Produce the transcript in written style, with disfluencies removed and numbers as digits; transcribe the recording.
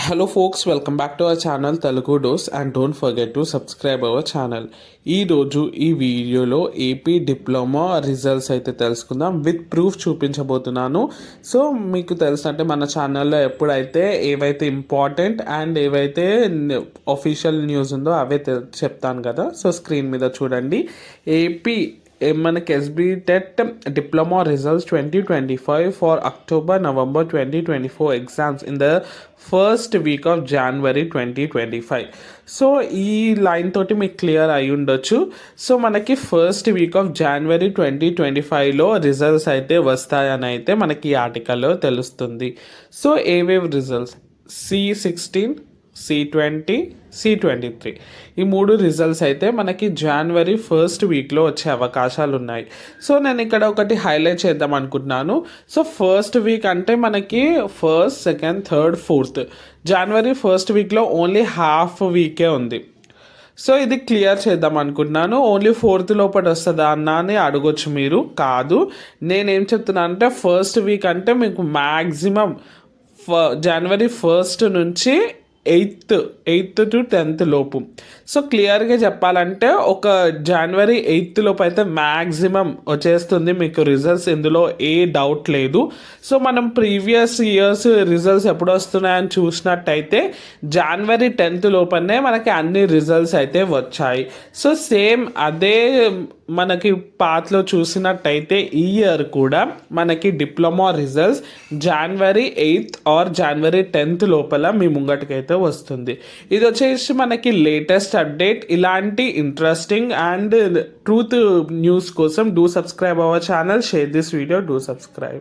Hello folks, welcome back to our channel Telugu dose and don't forget to subscribe our channel. ఈరోజు ఈ వీడియోలో AP diploma results అయితే తెలుసుకుందాం. With proof చూపించబోతున్నాను. So మీకు తెలిసినట్టే మన ఛానల్లో ఎప్పుడైతే ఏవైతే ఇంపార్టెంట్ అండ్ ఏవైతే అఫీషియల్ న్యూస్ ఉందో అవే చెప్తాను కదా. సో స్క్రీన్ మీద చూడండి. ఏపీ మనకి SB TET diploma results 2025 for October November 2024 exams in the first week of January 2025. So ఈ లైన్ తోటి మీకు క్లియర్ అయి ఉండొచ్చు. సో మనకి ఫస్ట్ వీక్ ఆఫ్ జనవరి 2025లో రిజల్ట్స్ అయితే వస్తాయని అయితే మనకి ఈ ఆర్టికల్లో తెలుస్తుంది. So ఏవేవ్ results C16, C20, C23 ఈ మూడు రిజల్ట్స్ అయితే మనకి జనవరి ఫస్ట్ వీక్లో వచ్చే అవకాశాలు ఉన్నాయి. సో నేను ఇక్కడ ఒకటి హైలైట్ చేద్దాం అనుకుంటున్నాను. సో ఫస్ట్ వీక్ అంటే మనకి ఫస్ట్, సెకండ్, థర్డ్, ఫోర్త్. జనవరి ఫస్ట్ వీక్లో ఓన్లీ హాఫ్ వీకే ఉంది. సో ఇది క్లియర్ చేద్దాం అనుకుంటున్నాను. ఓన్లీ ఫోర్త్ లోపల వస్తుందా అని అడగొచ్చు మీరు. కాదు, నేనేం చెప్తున్నాను అంటే ఫస్ట్ వీక్ అంటే మీకు మ్యాక్సిమం జనవరి ఫస్ట్ నుంచి ఎయిత్ టు 10th లోపు. సో క్లియర్గా చెప్పాలంటే ఒక జనవరి 8th లోపు అయితే మ్యాక్సిమం వచ్చేస్తుంది మీకు రిజల్ట్స్. ఇందులో ఏ డౌట్ లేదు. సో మనం ప్రీవియస్ ఇయర్స్ రిజల్ట్స్ ఎప్పుడు వస్తున్నాయని చూసినట్టయితే జనవరి 10th లోపనే మనకి అన్ని రిజల్ట్స్ అయితే వచ్చాయి. సో సేమ్ అదే మనకి పాత్లో చూసినట్టయితే ఈ ఇయర్ కూడా మనకి డిప్లొమా రిజల్ట్స్ జనవరి 8th ఆర్ జనవరి 10th లోపల మీ ముంగటికైతే వస్తుంది. ఇది వచ్చేసి మనకి లేటెస్ట్ అప్డేట్. ఇలాంటి ఇంట్రెస్టింగ్ అండ్ ట్రూత్ న్యూస్ కోసం do subscribe our channel, share this video, do subscribe.